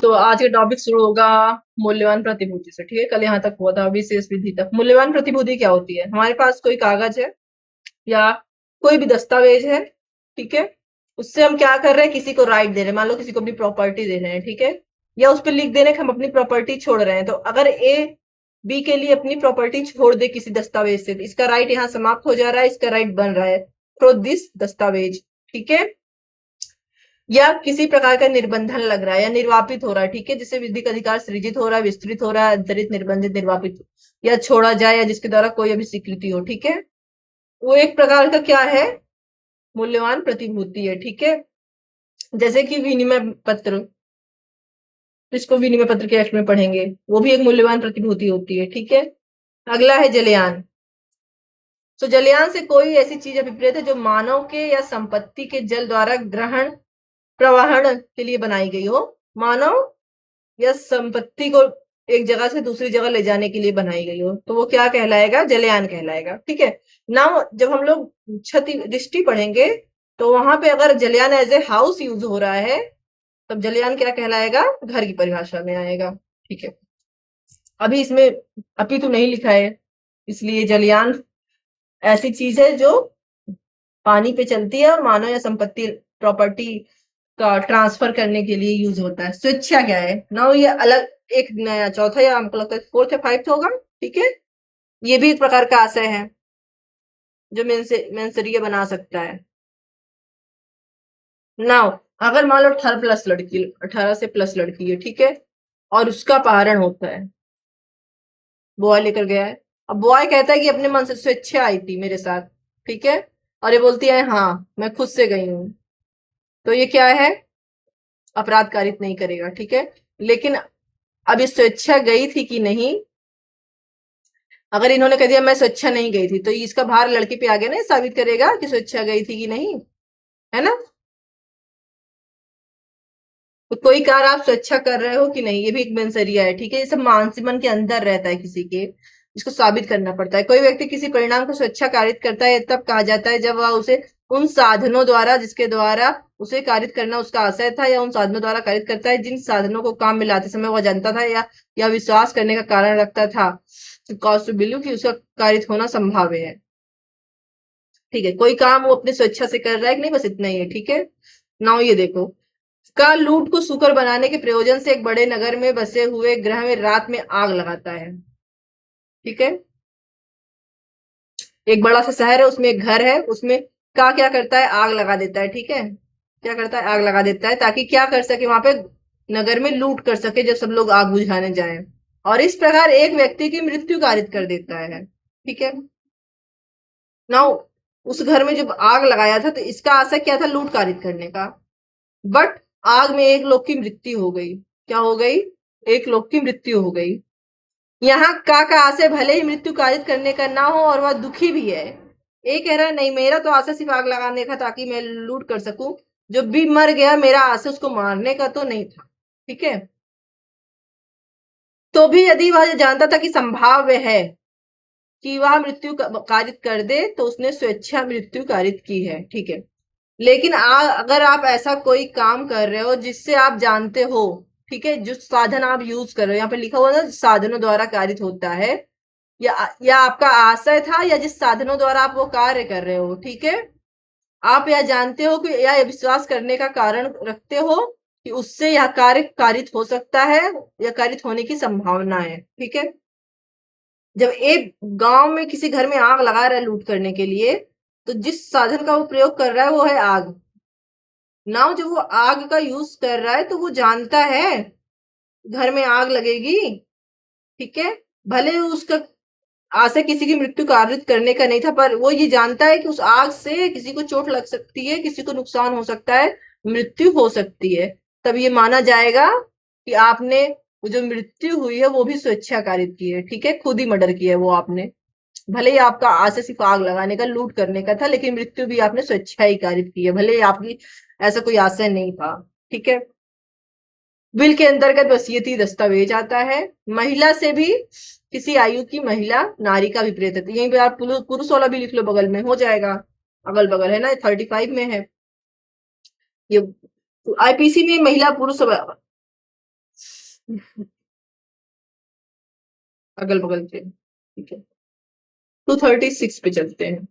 तो आज का टॉपिक शुरू होगा मूल्यवान प्रतिभूति से। ठीक है, कल यहाँ तक हुआ था विशेष विधि तक। मूल्यवान प्रतिभूति क्या होती है? हमारे पास कोई कागज है या कोई भी दस्तावेज है, ठीक है, उससे हम क्या कर रहे हैं, किसी को राइट दे रहे हैं, मान लो किसी को अपनी प्रॉपर्टी दे रहे हैं, ठीक है, या उस पर लिख दे रहे हैं कि हम अपनी प्रॉपर्टी छोड़ रहे हैं। तो अगर ए बी के लिए अपनी प्रॉपर्टी छोड़ दे किसी दस्तावेज से, तो इसका राइट यहाँ समाप्त हो जा रहा है, इसका राइट बन रहा है थ्रू दिस दस्तावेज। ठीक है, या किसी प्रकार का निर्बंधन लग रहा है या निर्वापित हो रहा है, ठीक है, जिससे विधिक अधिकार सृजित हो रहा है, विस्तृत हो रहा है, अंतरित, निर्बंधित, निर्वापित या छोड़ा जाए, या जिसके द्वारा कोई अभी स्वीकृति हो, ठीक है, वो एक प्रकार का क्या है, मूल्यवान प्रतिभूति है। ठीक है, जैसे कि विनिमय पत्र, जिसको विनिमय पत्र के एक्ट में पढ़ेंगे, वो भी एक मूल्यवान प्रतिभूति होती है। ठीक है, अगला है जलयान। तो जलयान से कोई ऐसी चीज अभिप्रेत है जो मानव के या संपत्ति के जल द्वारा ग्रहण प्रवाहन के लिए बनाई गई हो, मानव या संपत्ति को एक जगह से दूसरी जगह ले जाने के लिए बनाई गई हो, तो वो क्या कहलाएगा? जलयान कहलाएगा। ठीक है, नाउ जब हम लोग क्षति दृष्टि पढ़ेंगे, तो वहां पे अगर जलयान एज ए हाउस यूज हो रहा है, तब जलयान क्या कहलाएगा? घर की परिभाषा में आएगा। ठीक है, अभी इसमें अपी तो नहीं लिखा है, इसलिए जलयान ऐसी चीज है जो पानी पे चलती है और मानव या संपत्ति प्रॉपर्टी का ट्रांसफर करने के लिए यूज होता है। स्वेच्छा क्या है? नाउ ये अलग एक नया चौथा या हमको लगता है फोर्थ या फाइव्थ होगा। ठीक है, ये भी एक प्रकार का आशय है जो मेंसरीय बना सकता है। नाउ अगर मान लो 18 से प्लस लड़की है, ठीक है, और उसका अपहरण होता है, बॉय लेकर गया है। अब बॉय कहता है कि अपने मन से स्वेच्छा आई थी मेरे साथ, ठीक है, और ये बोलती है हाँ मैं खुद से गई हूं, तो ये क्या है? अपराध कारित नहीं करेगा। ठीक है, लेकिन अब ये स्वेच्छा गई थी कि नहीं, अगर इन्होंने कह दिया मैं स्वेच्छा नहीं गई थी, तो इसका भार लड़की पे आ गया ना, साबित करेगा कि स्वेच्छा गई थी कि नहीं, है ना। तो कोई कार्य आप स्वेच्छा कर रहे हो कि नहीं, ये भी एक मेंसरिया है। ठीक है, ये सब मानसिक मन के अंदर रहता है किसी के, इसको साबित करना पड़ता है। कोई व्यक्ति किसी परिणाम को स्वेच्छा कारित करता है तब कहा जाता है जब वह उसे उन साधनों द्वारा जिसके द्वारा उसे कारित करना उसका आशय था, या उन साधनों द्वारा कारित करता है जिन साधनों को काम में लाते समय वह जानता था या विश्वास करने का कारण रखता था, कॉज टू बिलीव कि उसका कारित होना संभाव्य है। ठीक है, कोई काम वो अपनी स्वेच्छा से कर रहा है कि नहीं, बस इतना ही है। ठीक है, नाउ ये देखो, का लूट को सुकर बनाने के प्रयोजन से एक बड़े नगर में बसे हुए ग्रह में रात में आग लगाता है। ठीक है, एक बड़ा सा शहर है, उसमें एक घर है, उसमें का क्या करता है? आग लगा देता है। ठीक है, क्या करता है? आग लगा देता है, ताकि क्या कर सके वहां पे? नगर में लूट कर सके जब सब लोग आग बुझाने जाएं, और इस प्रकार एक व्यक्ति की मृत्यु कारित कर देता है। ठीक है, नाउ उस घर में जब आग लगाया था, तो इसका आशय क्या था? लूट कारित करने का। बट आग में एक लोग की मृत्यु हो गई। क्या हो गई? एक लोग की मृत्यु हो गई। यहाँ का आशय भले ही मृत्यु कारित करने का ना हो, और वह दुखी भी है। ये कह रहा है नहीं, मेरा तो आशय सिर्फ आग लगाने का ताकि मैं लूट कर सकूं, जो भी मर गया मेरा आशय उसको मारने का तो नहीं था। ठीक है, तो भी यदि वह जानता था कि संभाव्य है कि वह मृत्यु कारित कर दे, तो उसने स्वेच्छा मृत्यु कारित की है। ठीक है, लेकिन अगर आप ऐसा कोई काम कर रहे हो जिससे आप जानते हो, ठीक है, जो साधन आप यूज कर रहे हो, यहाँ पे लिखा हुआ ना साधनों द्वारा कारित होता है, या आपका आशय था, या जिस साधनों द्वारा आप वो कार्य कर रहे हो, ठीक है, आप यह जानते हो कि या विश्वास करने का कारण रखते हो कि उससे यह कार्य कारित हो सकता है या कारित होने की संभावना है। ठीक है, जब एक गांव में किसी घर में आग लगा रहा है लूट करने के लिए, तो जिस साधन का वो प्रयोग कर रहा है वो है आग। नाउ जब वो आग का यूज कर रहा है, तो वो जानता है घर में आग लगेगी। ठीक है, भले ही उसका आशय किसी की मृत्यु कारित करने का नहीं था, पर वो ये जानता है कि उस आग से किसी को चोट लग सकती है, किसी को नुकसान हो सकता है, मृत्यु हो सकती है। तब ये माना जाएगा कि आपने वो जो मृत्यु हुई है वो भी स्वेच्छा कारित की है। ठीक है, खुद ही मर्डर किया है वो आपने, भले ही आपका आशय सिर्फ आग लगाने का, लूट करने का था, लेकिन मृत्यु भी आपने स्वेच्छा ही कारित की है, भले ही आपकी ऐसा कोई आशय नहीं था। ठीक है, विल के अंतर्गत वसीयती दस्तावेज आता है। महिला से भी किसी आयु की महिला नारी का विपरीत है, यहीं पे आप पुरुष वाला भी लिख लो, बगल में हो जाएगा, अगल बगल है ना, 35 में है ये। आईपीसी में महिला पुरुष अगल बगल के, ठीक है। 236 पे चलते हैं।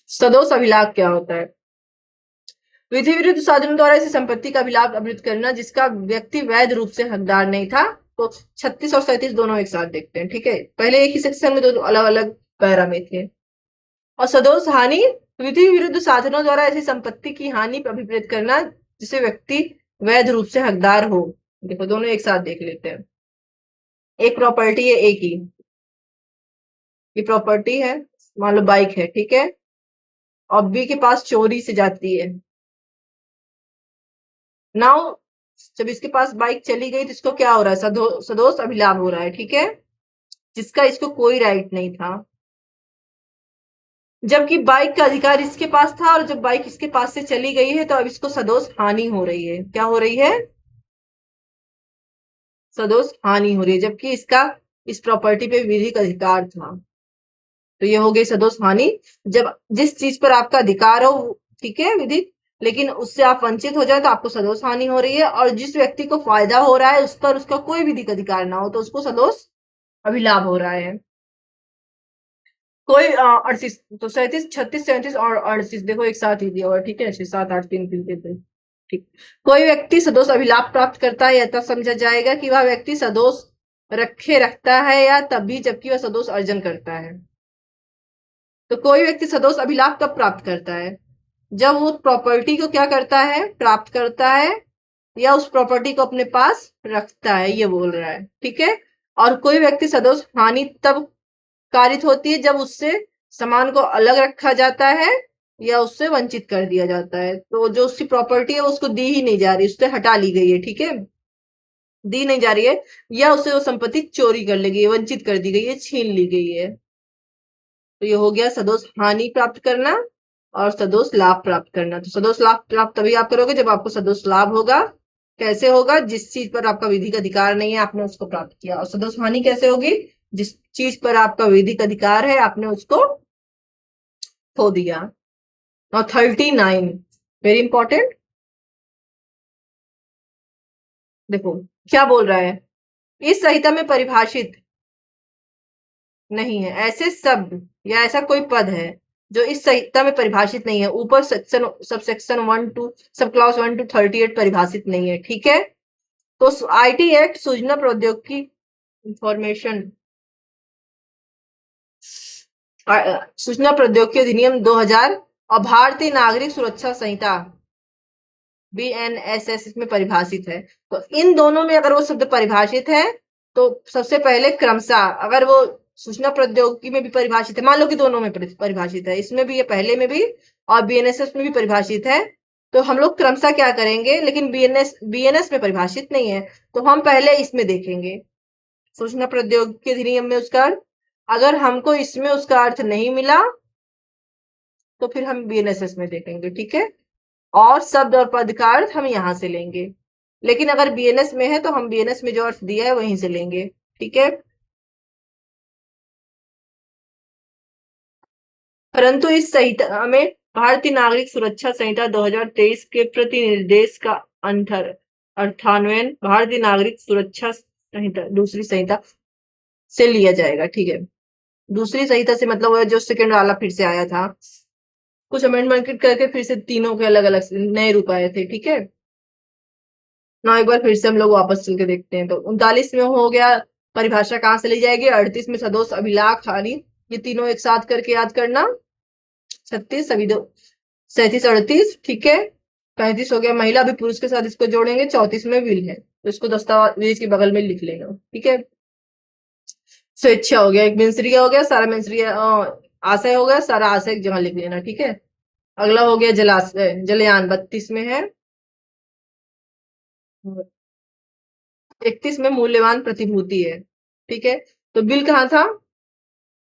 सदोष अभिलाप क्या होता है? विधि विरुद्ध साधनों द्वारा ऐसी संपत्ति का अभिलाप अवरुद्ध करना जिसका व्यक्ति वैध रूप से हकदार नहीं था। तो 36 और 37 दोनों एक साथ देखते हैं, ठीक है। पहले एक ही सेक्शन में दो अलग अलग पैरा में थे। और सदोष हानि, विधि विरुद्ध साधनों द्वारा ऐसी संपत्ति की हानि पर अभिप्रेत करना जिसे व्यक्ति वैध रूप से हकदार हो। देखो दोनों एक साथ देख लेते हैं। एक प्रॉपर्टी है, एक ही, ये प्रॉपर्टी है, मान लो बाइक है, ठीक है। और बी के पास चोरी से जाती है। नाउ जब इसके पास बाइक चली गई तो इसको क्या हो रहा है? सदोष अभिलाभ हो रहा है, ठीक है, जिसका इसको कोई राइट नहीं था। जबकि बाइक का अधिकार इसके पास था, और जब बाइक इसके पास से चली गई है तो अब इसको सदोष हानि हो रही है। क्या हो रही है? सदोष हानि हो रही है, जबकि इसका इस प्रॉपर्टी पे विधिक अधिकार था। तो ये हो गई सदोष हानि। जब जिस चीज पर आपका अधिकार हो, ठीक है, विधिक, लेकिन उससे आप वंचित हो जाए तो आपको सदोष हानि हो रही है। और जिस व्यक्ति को फायदा हो रहा है उस पर उसका कोई विधिक अधिकार ना हो तो उसको सदोष अभिलाभ हो रहा है। कोई 38, तो 37, 36, 37 और 38 देखो एक साथ ही दिया हुआ, ठीक है। 6, 7, 8, 3, 3, 3, ठीक। कोई व्यक्ति सदोष अभिलाभ प्राप्त करता है या तब समझा जाएगा कि वह व्यक्ति सदोष रखे रखता है या तभी जबकि वह सदोष अर्जन करता है। तो कोई व्यक्ति सदोष अभिलाभ कब प्राप्त करता है? जब वो प्रॉपर्टी को क्या करता है? प्राप्त करता है, या उस प्रॉपर्टी को अपने पास रखता है, ये बोल रहा है, ठीक है। और कोई व्यक्ति सदोष हानि तब कारित होती है जब उससे सामान को अलग रखा जाता है या उससे वंचित कर दिया जाता है। तो जो उसकी प्रॉपर्टी है उसको दी ही नहीं जा रही, उससे हटा ली गई है, ठीक है, दी नहीं जा रही है, या उससे वो संपत्ति चोरी कर ली गई है, वंचित कर दी गई है, छीन ली गई है। तो ये हो गया सदोष हानि प्राप्त करना और सदोष लाभ प्राप्त करना। तो सदोष लाभ प्राप्त तभी आप करोगे जब आपको सदोष लाभ होगा। कैसे होगा? जिस चीज पर आपका विधिक अधिकार नहीं है आपने उसको प्राप्त किया। और सदोष हानि कैसे होगी? जिस चीज पर आपका विधिक अधिकार है आपने उसको खो दिया। और 39 वेरी इंपॉर्टेंट, देखो क्या बोल रहा है। इस संहिता में परिभाषित नहीं है ऐसे शब्द या ऐसा कोई पद है जो इस संहिता में परिभाषित नहीं है। ऊपर section sub section 1 to sub clause 1 to 38 परिभाषित नहीं है, ठीक है। तो आईटी एक्ट सूचना प्रौद्योगिकी इंफॉर्मेशन सूचना प्रौद्योगिकी अधिनियम 2000 और भारतीय नागरिक सुरक्षा संहिता बीएनएसएस इसमें परिभाषित है। तो इन दोनों में अगर वो शब्द परिभाषित है तो सबसे पहले क्रमशः, अगर वो सूचना प्रौद्योगिकी में भी परिभाषित है, मान लो कि दोनों में परिभाषित है, इसमें भी, ये पहले में भी और बीएनएसएस में भी परिभाषित है, तो हम लोग क्रमशः क्या करेंगे, लेकिन बीएनएस में परिभाषित नहीं है तो हम पहले इसमें देखेंगे सूचना प्रौद्योगिकी अधिनियम में उसका अर्थ। अगर हमको इसमें उसका अर्थ नहीं मिला तो फिर हम बीएनएसएस में देखेंगे, ठीक है। और शब्द और पद का अर्थ हम यहां से लेंगे, लेकिन अगर बीएनएस में है तो हम बीएनएस में जो अर्थ दिया है वहीं से लेंगे, ठीक है। परंतु इस संहिता में भारतीय नागरिक सुरक्षा संहिता 2023 के प्रतिनिर्देश का अंतर अर्थान्वयन भारतीय नागरिक सुरक्षा संहिता दूसरी संहिता से लिया जाएगा, ठीक है। दूसरी संहिता से मतलब जो सेकंड वाला फिर से आया था, कुछ अमेंडमेंट करके फिर से तीनों के अलग अलग नए रूप आए थे, ठीक है ना। एक बार फिर से हम लोग वापस चल के देखते हैं। तो 39 में हो गया परिभाषा कहां से ली जाएगी, 38 में सदोष अभिलाख हानि, ये तीनों एक साथ करके याद करना। 36 सभी दो 37 38, ठीक है। 35 हो गया महिला, अभी पुरुष के साथ इसको जोड़ेंगे। 34 में विल है तो इसको दस्तावेज के बगल में लिख लेगा, ठीक है। स्वेच्छा हो गया, एक मेंसरिया हो गया, सारा मेंसरिया आशय हो गया, सारा आशय एक जगह लिख लेना, ठीक है। अगला हो गया जलाशय जलयान, 32 में है। 31 में मूल्यवान प्रतिभूति है, ठीक है। तो बिल कहाँ था?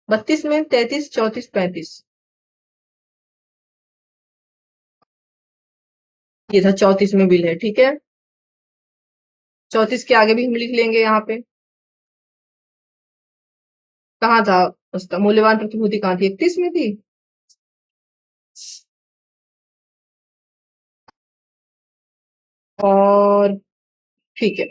32 में, 33, 34, 35, ये था 34 में बिल है, ठीक है। 34 के आगे भी हम लिख लेंगे यहाँ पे। कहाँ था उसका मूल्यवान प्रतिभूति? कहाँ थी? 31 में थी। और ठीक है,